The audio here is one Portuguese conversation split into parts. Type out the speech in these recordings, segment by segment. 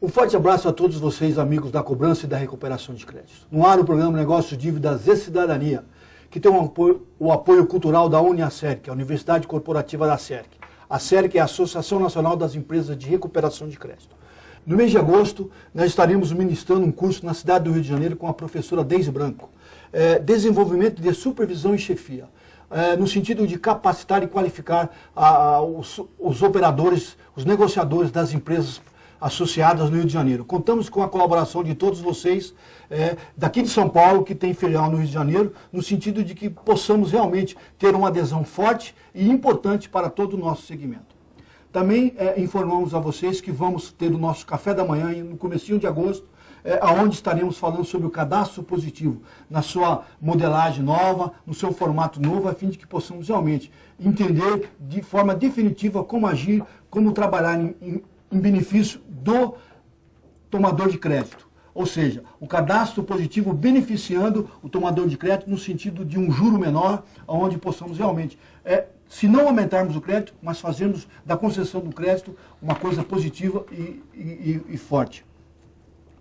Um forte abraço a todos vocês, amigos da cobrança e da recuperação de créditos. No ar, o programa Negócios, Dívidas e Cidadania, que tem o apoio cultural da UniACERC, a Universidade Corporativa da CERC. A CERC é a Associação Nacional das Empresas de Recuperação de Crédito. No mês de agosto, nós estaremos ministrando um curso na cidade do Rio de Janeiro com a professora Deise Branco. Desenvolvimento de supervisão e chefia. No sentido de capacitar e qualificar os operadores, os negociadores das empresas associadas no Rio de Janeiro. Contamos com a colaboração de todos vocês daqui de São Paulo, que tem filial no Rio de Janeiro, no sentido de que possamos realmente ter uma adesão forte e importante para todo o nosso segmento. Também informamos a vocês que vamos ter o nosso café da manhã no comecinho de agosto, onde estaremos falando sobre o cadastro positivo, na sua modelagem nova, no seu formato novo, a fim de que possamos realmente entender de forma definitiva como agir, como trabalhar em benefício do tomador de crédito. Ou seja, o cadastro positivo beneficiando o tomador de crédito no sentido de um juro menor, onde possamos realmente, se não aumentarmos o crédito, mas fazermos da concessão do crédito uma coisa positiva e forte.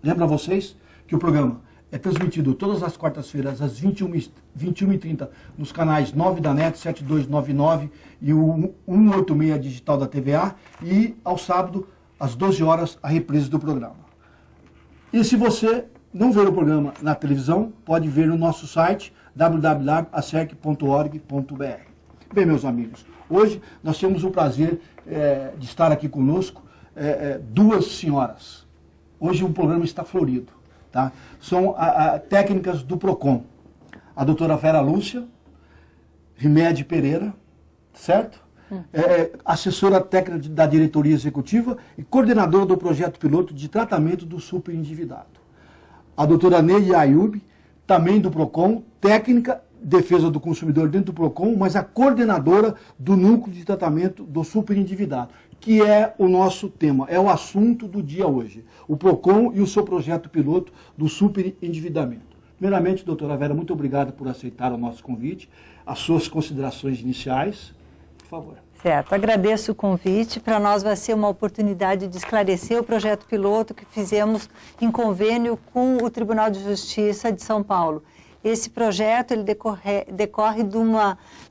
Lembro a vocês que o programa é transmitido todas as quartas-feiras às 21h30 nos canais 9 da NET, 7299 e o 186 digital da TVA, e ao sábado às 12 horas a reprise do programa. E se você não ver o programa na televisão, pode ver no nosso site www.acerc.org.br. Bem, meus amigos, hoje nós temos o prazer de estar aqui conosco duas senhoras. Hoje o programa está florido. Tá? São técnicas do PROCON. A doutora Vera Lúcia Rimédio Pereira, certo? Assessora técnica da diretoria executiva e coordenadora do projeto piloto de tratamento do superendividado. A doutora Neide Ayub, também do PROCON, técnica defesa do consumidor dentro do PROCON, mas a coordenadora do núcleo de tratamento do superendividado, que é o nosso tema, é o assunto do dia hoje, o PROCON e o seu projeto piloto do superendividamento. Primeiramente, doutora Vera, muito obrigada por aceitar o nosso convite, as suas considerações iniciais, por favor. Certo, agradeço o convite. Para nós vai ser uma oportunidade de esclarecer o projeto piloto que fizemos em convênio com o Tribunal de Justiça de São Paulo. Esse projeto ele decorre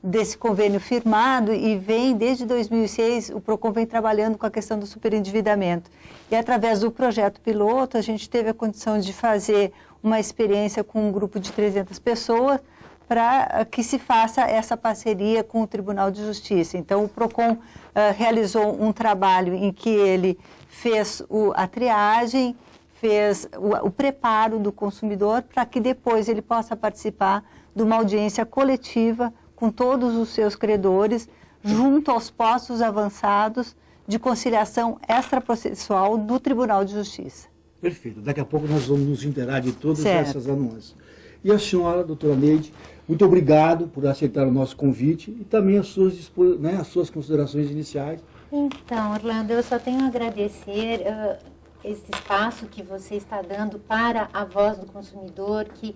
desse convênio firmado e vem, desde 2006, o PROCON vem trabalhando com a questão do superendividamento. E através do projeto piloto, a gente teve a condição de fazer uma experiência com um grupo de 300 pessoas para que se faça essa parceria com o Tribunal de Justiça. Então, o PROCON realizou um trabalho em que ele fez a triagem, fez o preparo do consumidor para que depois ele possa participar de uma audiência coletiva com todos os seus credores, junto aos postos avançados de conciliação extraprocessual do Tribunal de Justiça. Perfeito. Daqui a pouco nós vamos nos inteirar de todas essas nuances. E a senhora, doutora Neide, muito obrigado por aceitar o nosso convite e também as suas considerações iniciais. Então, Orlando, eu só tenho a agradecer esse espaço que você está dando para a voz do consumidor, que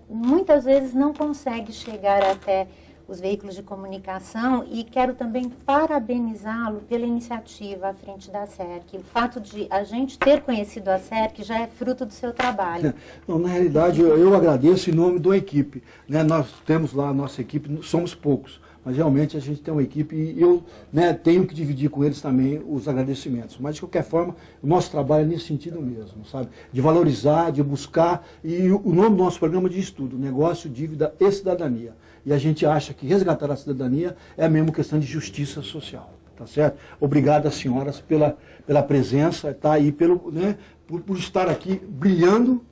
muitas vezes não consegue chegar até os veículos de comunicação, e quero também parabenizá-lo pela iniciativa à frente da CERC. O fato de a gente ter conhecido a CERC já é fruto do seu trabalho. Não, na realidade, eu agradeço em nome da equipe. Né? Nós temos lá a nossa equipe, somos poucos, mas realmente a gente tem uma equipe e eu tenho que dividir com eles também os agradecimentos. Mas, de qualquer forma, o nosso trabalho é nesse sentido mesmo, sabe? De valorizar, de buscar, e o nome do nosso programa diz tudo, Negócio, Dívida e Cidadania. E a gente acha que resgatar a cidadania é mesmo questão de justiça social, tá certo? Obrigado às senhoras pela presença, tá? E por estar aqui brilhando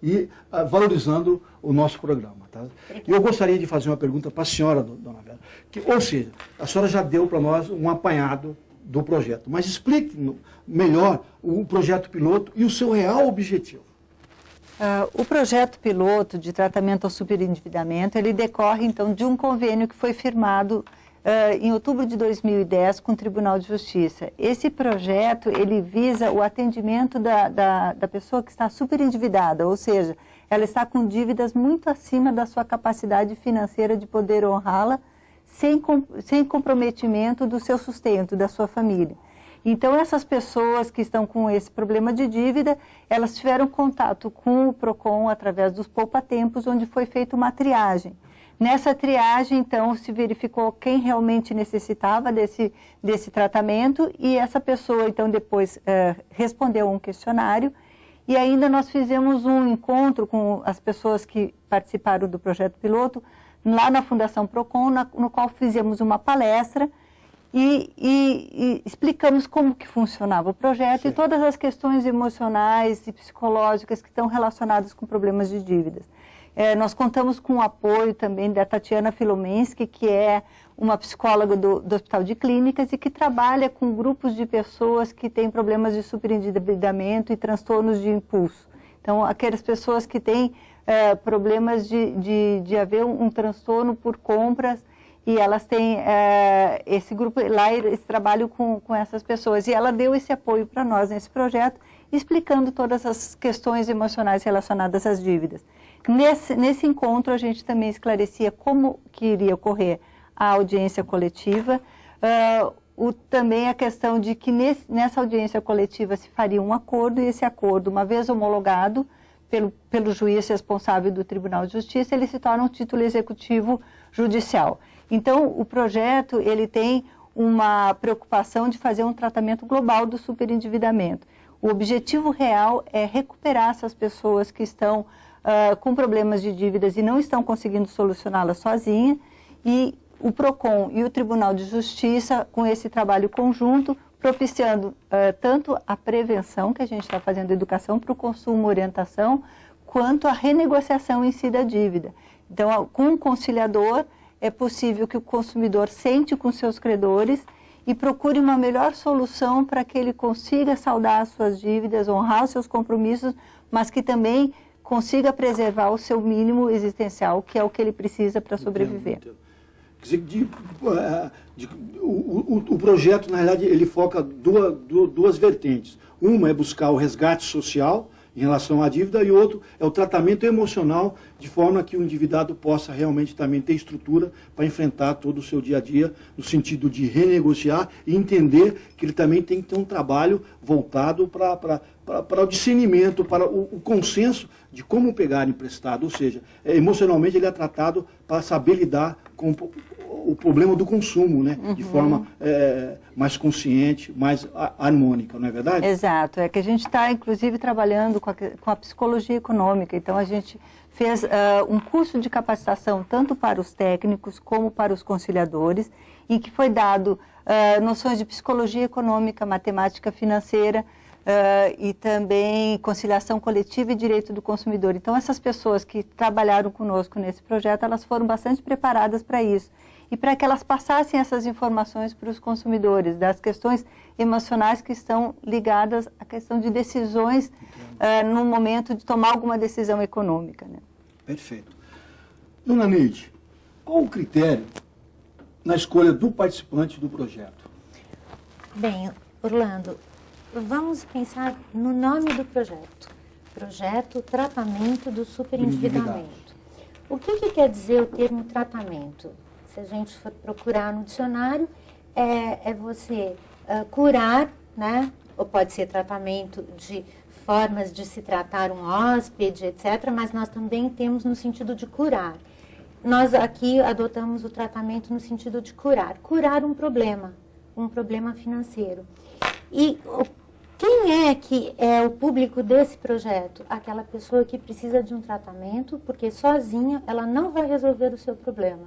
e valorizando o nosso programa, tá? E eu gostaria de fazer uma pergunta para a senhora, dona Vera, ou seja, a senhora já deu para nós um apanhado do projeto, mas explique melhor o projeto piloto e o seu real objetivo. O projeto piloto de tratamento ao superendividamento, ele decorre, então, de um convênio que foi firmado em outubro de 2010 com o Tribunal de Justiça. Esse projeto, ele visa o atendimento da pessoa que está superendividada, ou seja, ela está com dívidas muito acima da sua capacidade financeira de poder honrá-la, sem comprometimento do seu sustento, da sua família. Então, essas pessoas que estão com esse problema de dívida, elas tiveram contato com o PROCON através dos poupa-tempos, onde foi feita uma triagem. Nessa triagem, então, se verificou quem realmente necessitava desse tratamento e essa pessoa, então, depois respondeu a um questionário e ainda nós fizemos um encontro com as pessoas que participaram do projeto piloto lá na Fundação PROCON, no qual fizemos uma palestra e explicamos como que funcionava o projeto. Sim. E todas as questões emocionais e psicológicas que estão relacionadas com problemas de dívidas. Nós contamos com o apoio também da Tatiana Filomensky, que é uma psicóloga do Hospital de Clínicas e que trabalha com grupos de pessoas que têm problemas de superendividamento e transtornos de impulso. Então, aquelas pessoas que têm problemas de haver um transtorno por compras e elas têm esse grupo lá, esse trabalho com essas pessoas. E ela deu esse apoio para nós nesse projeto, explicando todas as questões emocionais relacionadas às dívidas. Nesse encontro, a gente também esclarecia como que iria ocorrer a audiência coletiva, também a questão de que nessa audiência coletiva se faria um acordo, e esse acordo, uma vez homologado pelo juiz responsável do Tribunal de Justiça, ele se torna um título executivo judicial. Então, o projeto ele tem uma preocupação de fazer um tratamento global do superendividamento. O objetivo real é recuperar essas pessoas que estão com problemas de dívidas e não estão conseguindo solucioná-las sozinha, e o PROCON e o Tribunal de Justiça, com esse trabalho conjunto, propiciando tanto a prevenção, que a gente está fazendo educação para o consumo, orientação, quanto a renegociação em si da dívida. Então, com um conciliador, é possível que o consumidor sente com seus credores e procure uma melhor solução para que ele consiga saldar as suas dívidas, honrar os seus compromissos, mas que também consiga preservar o seu mínimo existencial, que é o que ele precisa para sobreviver. Entendo. Quer dizer, o projeto, na realidade, ele foca duas vertentes. Uma é buscar o resgate social em relação à dívida e outro é o tratamento emocional, de forma que o endividado possa realmente também ter estrutura para enfrentar todo o seu dia a dia, no sentido de renegociar e entender que ele também tem que ter um trabalho voltado para o discernimento, para o consenso de como pegar emprestado, ou seja, emocionalmente ele é tratado para saber lidar com o problema do consumo, né? De forma mais consciente, mais harmônica, não é verdade? Exato, é que a gente está inclusive trabalhando com a psicologia econômica, então a gente fez um curso de capacitação tanto para os técnicos como para os conciliadores, em que foi dado noções de psicologia econômica, matemática financeira, e também conciliação coletiva e direito do consumidor. Então, essas pessoas que trabalharam conosco nesse projeto, elas foram bastante preparadas para isso. E para que elas passassem essas informações para os consumidores, das questões emocionais que estão ligadas à questão de decisões no momento de tomar alguma decisão econômica. Né? Perfeito. Dona Neide, qual o critério na escolha do participante do projeto? Bem, Orlando, vamos pensar no nome do projeto. Projeto Tratamento do Superendividamento. O que quer dizer o termo tratamento? Se a gente for procurar no dicionário, é você curar, né? Ou pode ser tratamento de formas de se tratar um hóspede, etc. Mas nós também temos no sentido de curar. Nós aqui adotamos o tratamento no sentido de curar. Curar um problema financeiro. E quem é que é o público desse projeto? Aquela pessoa que precisa de um tratamento, porque sozinha ela não vai resolver o seu problema.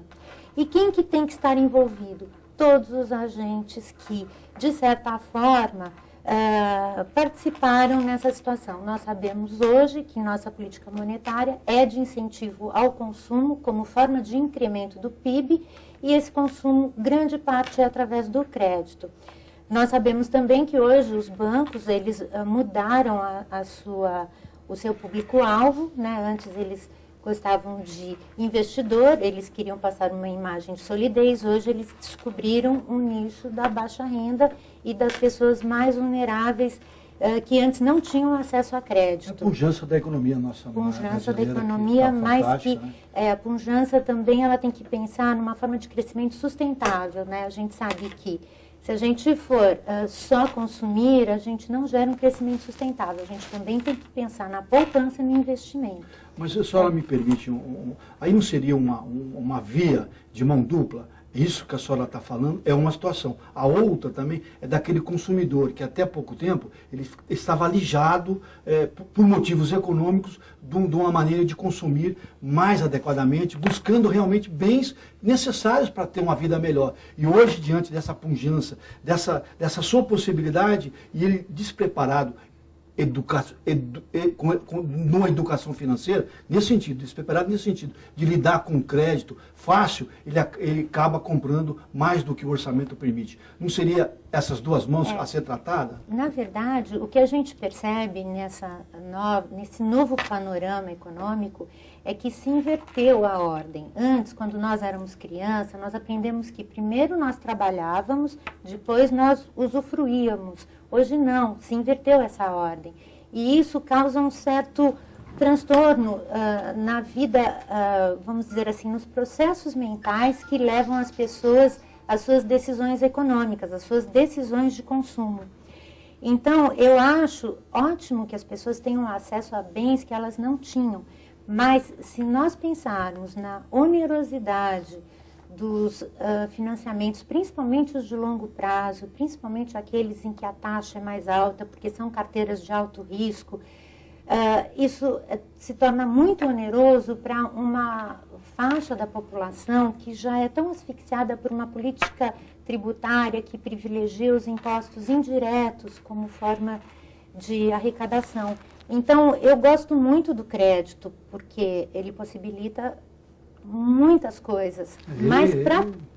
E quem que tem que estar envolvido? Todos os agentes que, de certa forma, participaram nessa situação. Nós sabemos hoje que nossa política monetária é de incentivo ao consumo como forma de incremento do PIB, e esse consumo, grande parte, é através do crédito. Nós sabemos também que hoje os bancos, eles mudaram o seu público-alvo, né? Antes eles gostavam de investidor, eles queriam passar uma imagem de solidez, hoje eles descobriram um nicho da baixa renda e das pessoas mais vulneráveis que antes não tinham acesso a crédito. A pujança da economia nossa. Pujança da economia, mas que a pujança também ela tem que pensar numa forma de crescimento sustentável, né? A gente sabe que Se a gente for só consumir, a gente não gera um crescimento sustentável. A gente também tem que pensar na poupança e no investimento. Mas se a senhora me permite, aí não seria uma via de mão dupla? Isso que a senhora está falando é uma situação. A outra também é daquele consumidor que até pouco tempo ele estava alijado por motivos econômicos de uma maneira de consumir mais adequadamente, buscando realmente bens necessários para ter uma vida melhor. E hoje, diante dessa pujança, dessa sua possibilidade, e ele despreparado, numa educação financeira, nesse sentido, despreparado nesse sentido, de lidar com crédito fácil, ele acaba comprando mais do que o orçamento permite. Não seria essas duas mãos a ser tratada? Na verdade, o que a gente percebe nesse novo panorama econômico é que se inverteu a ordem. Antes, quando nós éramos crianças, nós aprendemos que primeiro nós trabalhávamos, depois nós usufruíamos. Hoje não, se inverteu essa ordem. E isso causa um certo transtorno na vida, vamos dizer assim, nos processos mentais que levam as pessoas às suas decisões econômicas, às suas decisões de consumo. Então, eu acho ótimo que as pessoas tenham acesso a bens que elas não tinham. Mas, se nós pensarmos na onerosidade dos financiamentos, principalmente os de longo prazo, principalmente aqueles em que a taxa é mais alta, porque são carteiras de alto risco, isso se torna muito oneroso para uma faixa da população que já é tão asfixiada por uma política tributária que privilegia os impostos indiretos como forma de arrecadação. Então, eu gosto muito do crédito, porque ele possibilita muitas coisas, mas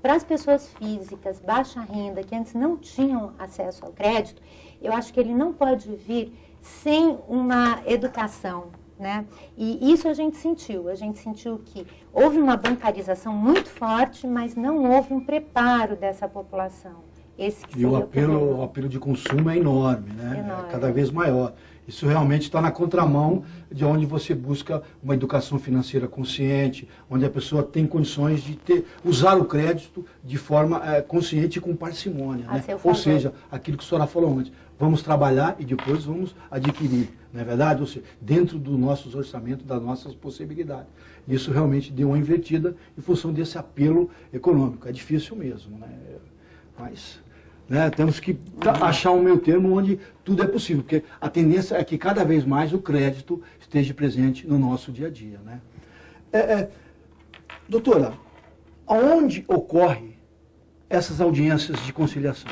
para as pessoas físicas, baixa renda, que antes não tinham acesso ao crédito, eu acho que ele não pode vir sem uma educação, né? E isso a gente sentiu que houve uma bancarização muito forte, mas não houve um preparo dessa população. Esse que e o apelo de consumo é enorme, né? Enorme. É cada vez maior. Isso realmente está na contramão de onde você busca uma educação financeira consciente, onde a pessoa tem condições de usar o crédito de forma consciente e com parcimônia. Né? Ou seja, aquilo que a senhora falou antes, vamos trabalhar e depois vamos adquirir, não é verdade? Ou seja, dentro dos nossos orçamentos, das nossas possibilidades. Isso realmente deu uma invertida em função desse apelo econômico. É difícil mesmo, né? Mas... temos que achar um meio termo onde tudo é possível, porque a tendência é que cada vez mais o crédito esteja presente no nosso dia a dia. Né? Doutora, aonde ocorrem essas audiências de conciliação?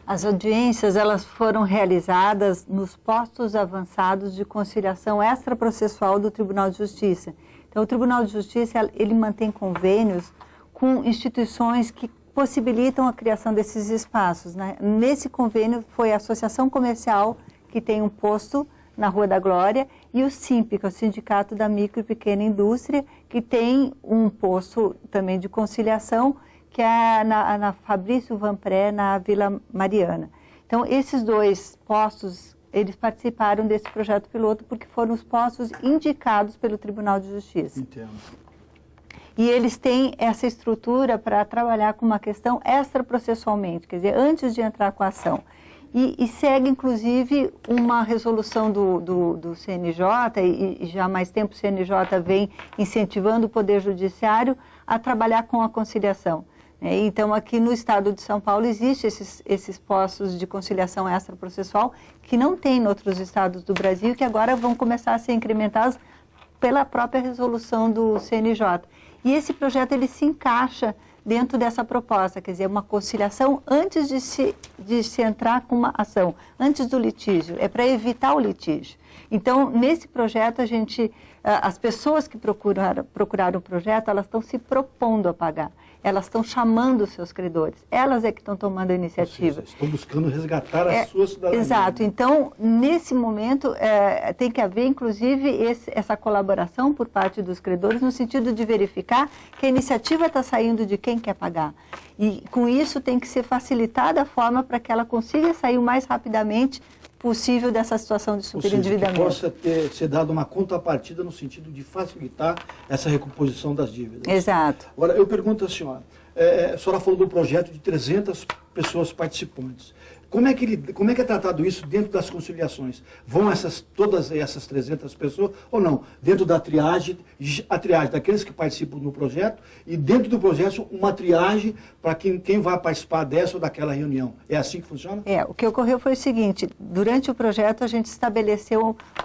As audiências elas foram realizadas nos postos avançados de conciliação extraprocessual do Tribunal de Justiça. Então, o Tribunal de Justiça ele mantém convênios com instituições que possibilitam a criação desses espaços. Né? Nesse convênio foi a Associação Comercial, que tem um posto na Rua da Glória, e o SIMP, que é o Sindicato da Micro e Pequena Indústria, que tem um posto também de conciliação, que é na Fabrício Vanpré, na Vila Mariana. Então, esses dois postos, eles participaram desse projeto piloto porque foram os postos indicados pelo Tribunal de Justiça. Entendo. E eles têm essa estrutura para trabalhar com uma questão extraprocessualmente, quer dizer, antes de entrar com a ação. E segue, inclusive, uma resolução do CNJ, e já há mais tempo o CNJ vem incentivando o Poder Judiciário a trabalhar com a conciliação. Então, aqui no estado de São Paulo, existem esses postos de conciliação extraprocessual que não tem em outros estados do Brasil, que agora vão começar a ser incrementados pela própria resolução do CNJ. E esse projeto ele se encaixa dentro dessa proposta, quer dizer, uma conciliação antes de se entrar com uma ação, antes do litígio, é para evitar o litígio. Então, nesse projeto, as pessoas que procuraram o projeto, elas estão se propondo a pagar, elas estão chamando os seus credores, elas é que estão tomando a iniciativa. Ou seja, estão buscando resgatar a sua cidadania. Exato, então, nesse momento, tem que haver, inclusive, essa colaboração por parte dos credores, no sentido de verificar que a iniciativa está saindo de quem quer pagar. E, com isso, tem que ser facilitada a forma para que ela consiga sair o mais rapidamente possível dessa situação de superendividamento. Ou seja, que possa ser dada uma contrapartida no sentido de facilitar essa recomposição das dívidas. Exato. Agora, eu pergunto à senhora, a senhora falou do projeto de 300 pessoas participantes. Como é que é tratado isso dentro das conciliações? Vão todas essas 300 pessoas ou não? Dentro da triagem, a triagem daqueles que participam do projeto e dentro do projeto uma triagem para quem vai participar dessa ou daquela reunião. É assim que funciona? O que ocorreu foi o seguinte, durante o projeto a gente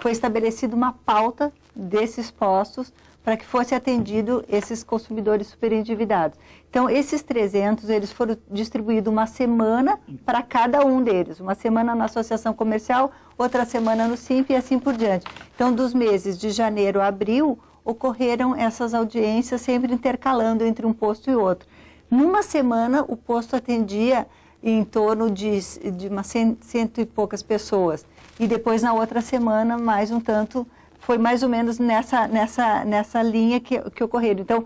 foi estabelecida uma pauta desses postos para que fosse atendido esses consumidores superendividados. Então, esses 300, eles foram distribuídos uma semana para cada um deles. Uma semana na associação comercial, outra semana no Simp e assim por diante. Então, dos meses de janeiro a abril, ocorreram essas audiências sempre intercalando entre um posto e outro. Numa semana, o posto atendia em torno de umas cento e poucas pessoas. E depois, na outra semana, mais um tanto. Foi mais ou menos nessa linha que ocorreram. Então,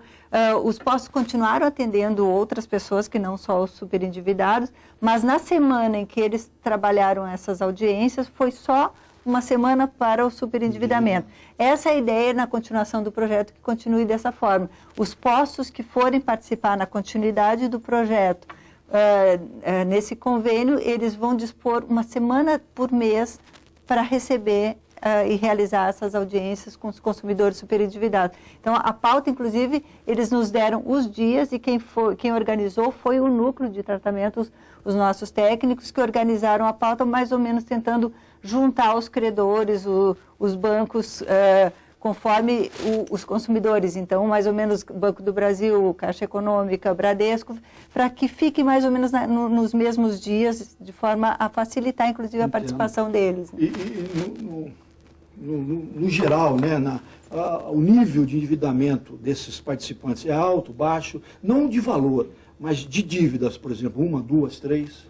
os postos continuaram atendendo outras pessoas que não só os superendividados, mas na semana em que eles trabalharam essas audiências, foi só uma semana para o superendividamento. Essa é a ideia na continuação do projeto, que continue dessa forma. Os postos que forem participar na continuidade do projeto, nesse convênio, eles vão dispor uma semana por mês para receber e realizar essas audiências com os consumidores superendividados. Então, a pauta, inclusive, eles nos deram os dias e quem organizou foi o núcleo de tratamento, os nossos técnicos que organizaram a pauta, mais ou menos tentando juntar os credores, os bancos, conforme os consumidores. Então, mais ou menos, Banco do Brasil, Caixa Econômica, Bradesco, para que fique mais ou menos nos mesmos dias, de forma a facilitar, inclusive, a participação deles. No geral, né, o nível de endividamento desses participantes é alto, baixo, não de valor, mas de dívidas, por exemplo, 1, 2, 3?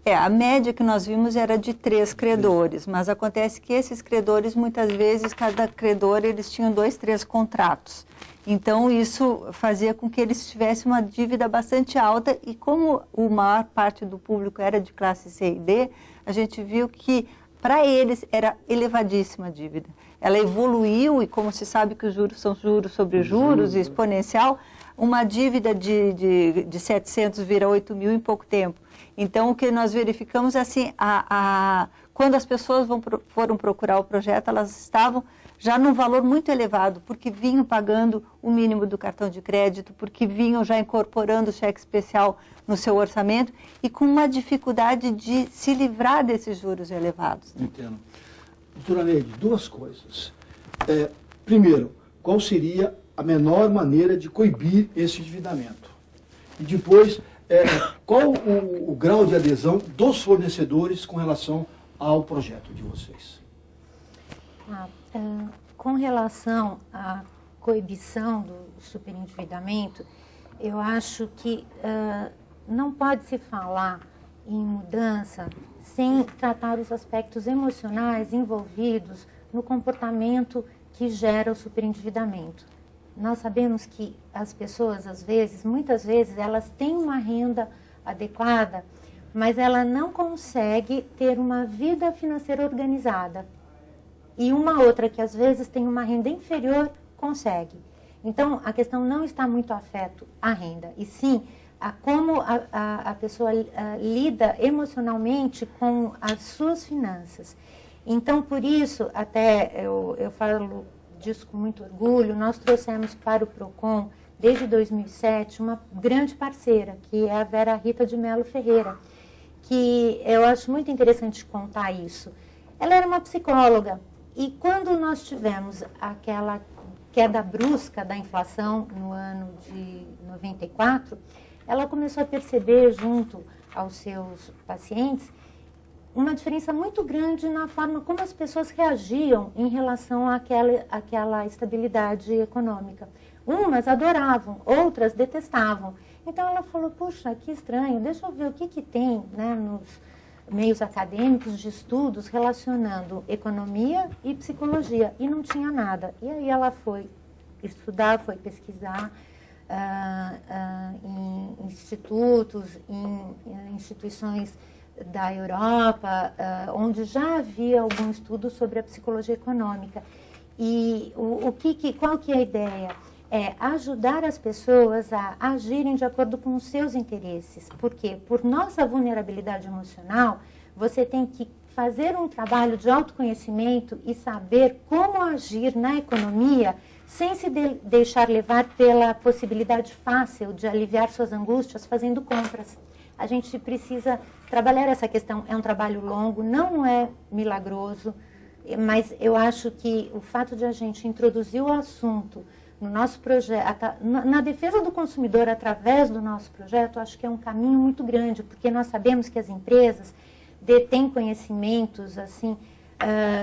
A média que nós vimos era de 3 credores, mas acontece que esses credores, muitas vezes, cada credor, eles tinham 2, 3 contratos. Então, isso fazia com que eles tivessem uma dívida bastante alta e como a maior parte do público era de classe C e D, a gente viu que para eles era elevadíssima a dívida. Ela evoluiu e como se sabe que os juros são juros sobre juros, exponencial, uma dívida de 700 vira 8 mil em pouco tempo. Então, o que nós verificamos é assim, quando as pessoas foram procurar o projeto, elas estavam já num valor muito elevado, porque vinham pagando o mínimo do cartão de crédito, porque vinham já incorporando o cheque especial no seu orçamento e com uma dificuldade de se livrar desses juros elevados. Entendo. Doutora Neide, 2 coisas. Primeiro, qual seria a menor maneira de coibir esse endividamento? E depois, qual o grau de adesão dos fornecedores com relação ao projeto de vocês? Com relação à coibição do superendividamento, eu acho que não pode se falar em mudança sem tratar os aspectos emocionais envolvidos no comportamento que gera o superendividamento. Nós sabemos que as pessoas, muitas vezes, elas têm uma renda adequada, mas ela não consegue ter uma vida financeira organizada. E uma outra que às vezes tem uma renda inferior, consegue. Então, a questão não está muito afeto à renda, e sim a como a pessoa lida emocionalmente com as suas finanças. Então, por isso, até eu falo disso com muito orgulho, nós trouxemos para o PROCON, desde 2007, uma grande parceira, que é a Vera Rita de Melo Ferreira, que eu acho muito interessante contar isso. Ela era uma psicóloga, e quando nós tivemos aquela queda brusca da inflação no ano de 94, ela começou a perceber junto aos seus pacientes uma diferença muito grande na forma como as pessoas reagiam em relação àquela estabilidade econômica. Umas adoravam, outras detestavam. Então ela falou, puxa, que estranho, deixa eu ver o que tem, né, nos meios acadêmicos de estudos relacionando economia e psicologia, e não tinha nada. E aí ela foi estudar, foi pesquisar em institutos, em instituições da Europa, onde já havia algum estudo sobre a psicologia econômica. E qual que é a ideia? é ajudar as pessoas a agirem de acordo com os seus interesses. Por quê? Por nossa vulnerabilidade emocional, você tem que fazer um trabalho de autoconhecimento e saber como agir na economia sem se deixar levar pela possibilidade fácil de aliviar suas angústias fazendo compras. A gente precisa trabalhar essa questão. É um trabalho longo, não é milagroso, mas eu acho que o fato de a gente introduzir o assunto no nosso projeto, na defesa do consumidor através do nosso projeto, acho que é um caminho muito grande, porque nós sabemos que as empresas detêm conhecimentos assim,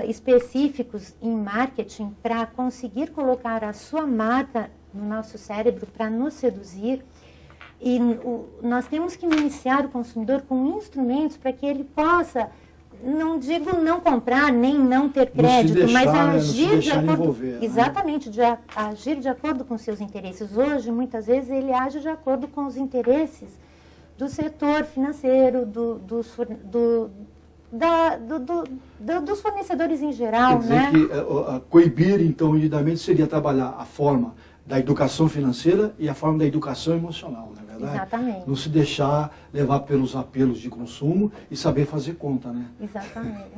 específicos em marketing para conseguir colocar a sua marca no nosso cérebro para nos seduzir. E nós temos que iniciar o consumidor com instrumentos para que ele possa, não digo não comprar, nem não ter crédito, mas agir de acordo, exatamente, de agir de acordo com seus interesses. Hoje, muitas vezes, ele age de acordo com os interesses do setor financeiro, dos fornecedores em geral. Quer dizer, né? Que coibir, então, indevidamente, seria trabalhar a forma da educação financeira e a forma da educação emocional, não é verdade? Exatamente. Não se deixar levar pelos apelos de consumo e saber fazer conta, né? Exatamente.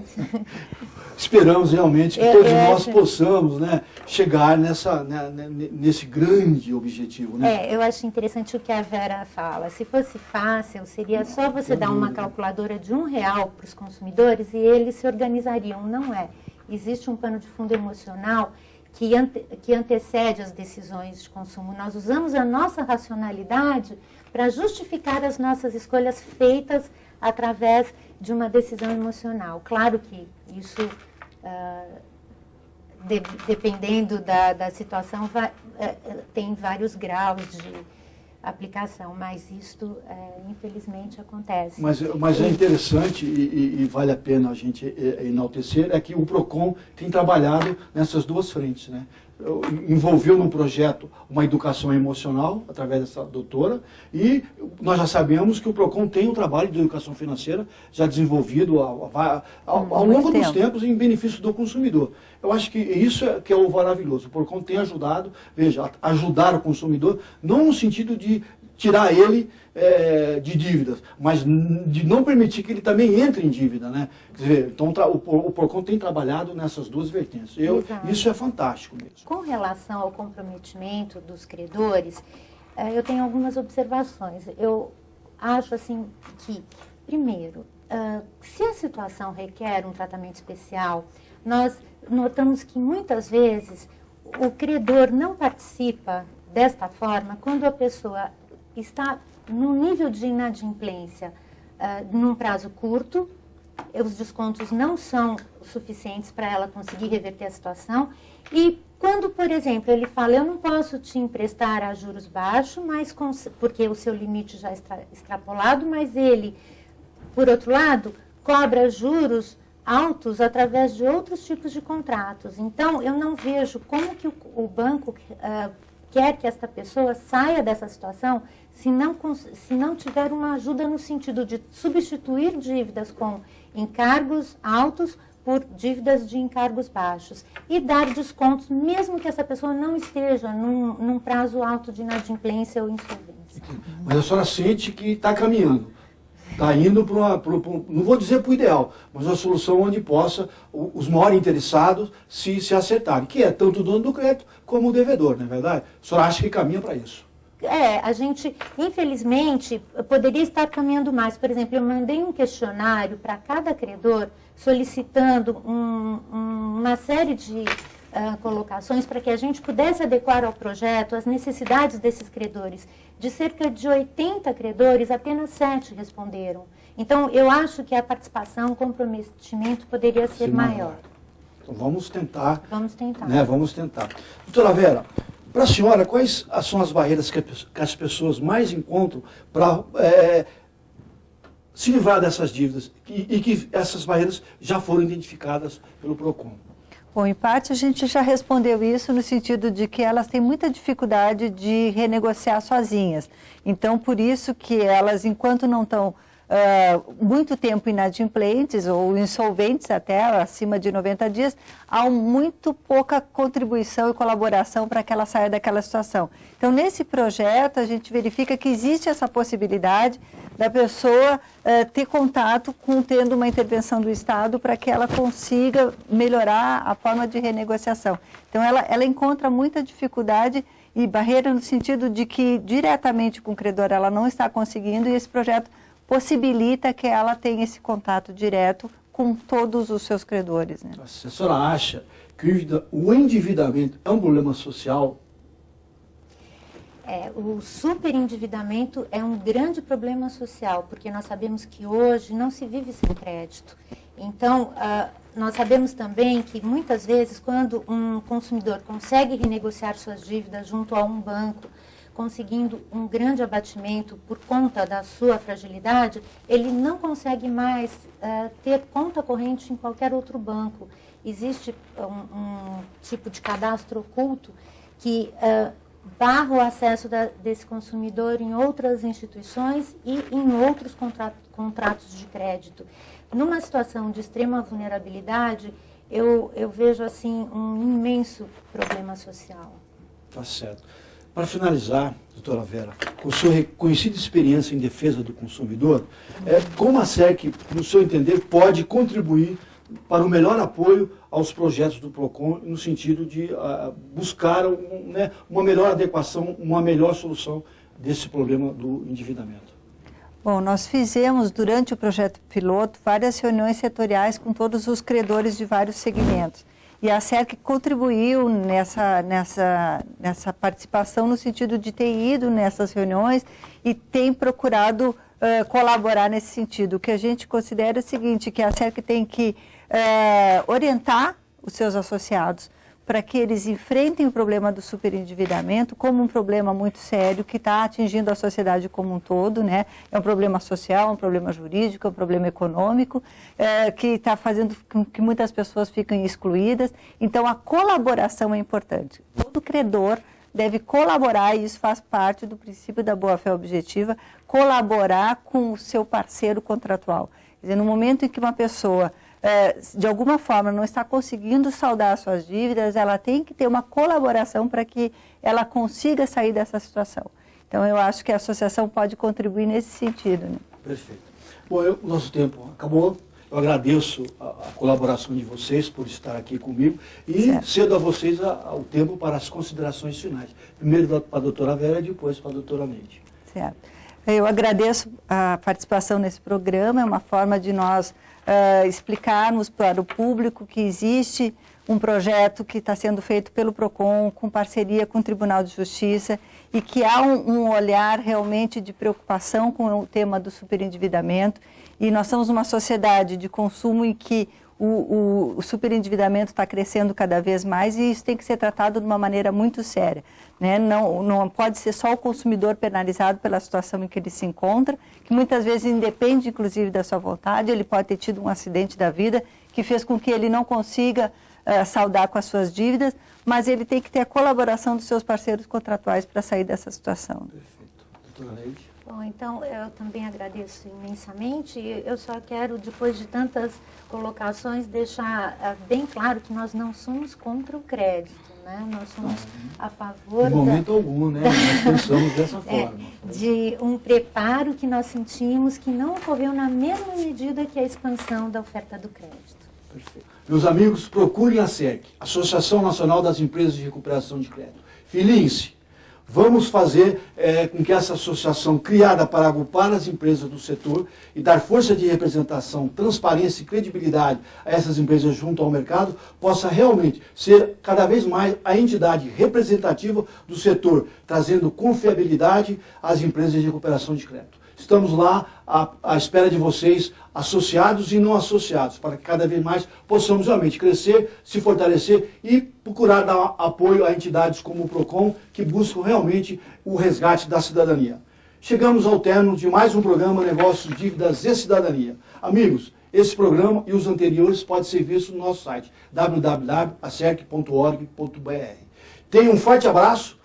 Esperamos realmente que todos nós possamos, né, chegar nesse grande objetivo, né? Eu acho interessante o que a Vera fala. Se fosse fácil, seria só você dar uma calculadora de R$1 para os consumidores e eles se organizariam. Não é. Existe um pano de fundo emocional que antecede as decisões de consumo. Nós usamos a nossa racionalidade para justificar as nossas escolhas feitas através de uma decisão emocional. Claro que isso, dependendo da situação, tem vários graus de aplicação, mas isto, infelizmente, acontece. Mas é interessante e vale a pena a gente enaltecer, é que o PROCON tem trabalhado nessas duas frentes, né? Envolveu num projeto uma educação emocional, através dessa doutora, e nós já sabemos que o PROCON tem um trabalho de educação financeira já desenvolvido ao longo dos tempos em benefício do consumidor. Eu acho que isso que é o maravilhoso. O PROCON tem ajudado, veja, ajudar o consumidor, não no sentido de tirar ele de dívidas, mas de não permitir que ele também entre em dívida, né? Quer dizer, então o PROCON tem trabalhado nessas duas vertentes. Isso é fantástico mesmo. Com relação ao comprometimento dos credores, eu tenho algumas observações. Eu acho assim que, primeiro, se a situação requer um tratamento especial, nós notamos que muitas vezes o credor não participa desta forma quando a pessoa está num nível de inadimplência num prazo curto, os descontos não são suficientes para ela conseguir reverter a situação, e quando, por exemplo, ele fala, eu não posso te emprestar a juros baixos, porque o seu limite já está extrapolado, mas ele, por outro lado, cobra juros altos através de outros tipos de contratos. Então, eu não vejo como que o banco quer que esta pessoa saia dessa situação se não tiver uma ajuda no sentido de substituir dívidas com encargos altos por dívidas de encargos baixos e dar descontos, mesmo que essa pessoa não esteja num prazo alto de inadimplência ou insolvência. Mas a senhora sente que está caminhando. Está indo para não vou dizer para o ideal, mas uma solução onde possa os maiores interessados se acertarem, que é tanto o dono do crédito como o devedor, não é verdade? A senhora acha que caminha para isso? A gente, infelizmente, poderia estar caminhando mais. Por exemplo, eu mandei um questionário para cada credor solicitando uma série de colocações para que a gente pudesse adequar ao projeto as necessidades desses credores. De cerca de 80 credores, apenas 7 responderam. Então, eu acho que a participação, o comprometimento poderia ser maior. Então, vamos tentar. Vamos tentar. Né? Vamos tentar. Doutora Vera, para a senhora, quais são as barreiras que as pessoas mais encontram para se livrar dessas dívidas e que essas barreiras já foram identificadas pelo PROCON? Bom, em parte a gente já respondeu isso no sentido de que elas têm muita dificuldade de renegociar sozinhas. Então, por isso que elas, enquanto não estão muito tempo inadimplentes ou insolventes até acima de 90 dias, há muito pouca contribuição e colaboração para que ela saia daquela situação. Então, nesse projeto, a gente verifica que existe essa possibilidade da pessoa ter contato com tendo uma intervenção do Estado para que ela consiga melhorar a forma de renegociação. Então, ela encontra muita dificuldade e barreira no sentido de que diretamente com o credor ela não está conseguindo, e esse projeto possibilita que ela tenha esse contato direto com todos os seus credores, né? A senhora acha que o endividamento é um problema social? O superendividamento é um grande problema social, porque nós sabemos que hoje não se vive sem crédito. Então, nós sabemos também que muitas vezes quando um consumidor consegue renegociar suas dívidas junto a um banco, conseguindo um grande abatimento por conta da sua fragilidade, ele não consegue mais ter conta corrente em qualquer outro banco. Existe um tipo de cadastro oculto que barra o acesso desse consumidor em outras instituições e em outros contratos de crédito. Numa situação de extrema vulnerabilidade, eu vejo assim um imenso problema social. Tá certo. Para finalizar, doutora Vera, com sua reconhecida experiência em defesa do consumidor, como a SERC, no seu entender, pode contribuir para o melhor apoio aos projetos do PROCON, no sentido de buscar uma melhor adequação, uma melhor solução desse problema do endividamento? Bom, nós fizemos durante o projeto piloto várias reuniões setoriais com todos os credores de vários segmentos. E a SERC contribuiu nessa participação no sentido de ter ido nessas reuniões e tem procurado colaborar nesse sentido. O que a gente considera é o seguinte, que a SERC tem que orientar os seus associados para que eles enfrentem o problema do superendividamento como um problema muito sério que está atingindo a sociedade como um todo, né? É um problema social, é um problema jurídico, é um problema econômico, que está fazendo com que muitas pessoas fiquem excluídas. Então, a colaboração é importante. Todo credor deve colaborar, e isso faz parte do princípio da boa-fé objetiva, colaborar com o seu parceiro contratual. Quer dizer, no momento em que uma pessoa de alguma forma não está conseguindo saldar as suas dívidas, ela tem que ter uma colaboração para que ela consiga sair dessa situação. Então, eu acho que a associação pode contribuir nesse sentido, né? Perfeito. Bom, nosso tempo acabou. Eu agradeço a colaboração de vocês por estar aqui comigo e cedo a vocês o tempo para as considerações finais. Primeiro para a doutora Vera e depois para a doutora Neide. Certo. Eu agradeço a participação nesse programa, é uma forma de nós explicarmos para o público que existe um projeto que está sendo feito pelo PROCON, com parceria com o Tribunal de Justiça, e que há um olhar realmente de preocupação com o tema do superendividamento. E nós somos uma sociedade de consumo em que o superendividamento está crescendo cada vez mais, e isso tem que ser tratado de uma maneira muito séria, né? Não pode ser só o consumidor penalizado pela situação em que ele se encontra, que muitas vezes independe inclusive da sua vontade. Ele pode ter tido um acidente da vida que fez com que ele não consiga saldar com as suas dívidas, mas ele tem que ter a colaboração dos seus parceiros contratuais para sair dessa situação. Perfeito. Doutora Neide? Bom, então eu também agradeço imensamente. Eu só quero, depois de tantas colocações, deixar bem claro que nós não somos contra o crédito, né? Nós somos a favor... Em momento algum, né? Nós pensamos dessa forma. De um preparo que nós sentimos que não ocorreu na mesma medida que a expansão da oferta do crédito. Perfeito. Meus amigos, procurem a SERC, Associação Nacional das Empresas de Recuperação de Crédito. Filiem-se. Vamos fazer com que essa associação, criada para agrupar as empresas do setor e dar força de representação, transparência e credibilidade a essas empresas junto ao mercado, possa realmente ser cada vez mais a entidade representativa do setor, trazendo confiabilidade às empresas de recuperação de crédito. Estamos lá à espera de vocês, associados e não associados, para que cada vez mais possamos realmente crescer, se fortalecer e procurar dar apoio a entidades como o PROCON, que buscam realmente o resgate da cidadania. Chegamos ao término de mais um programa Negócios, Dívidas e Cidadania. Amigos, esse programa e os anteriores podem ser vistos no nosso site, www.acerc.org.br. Tenham um forte abraço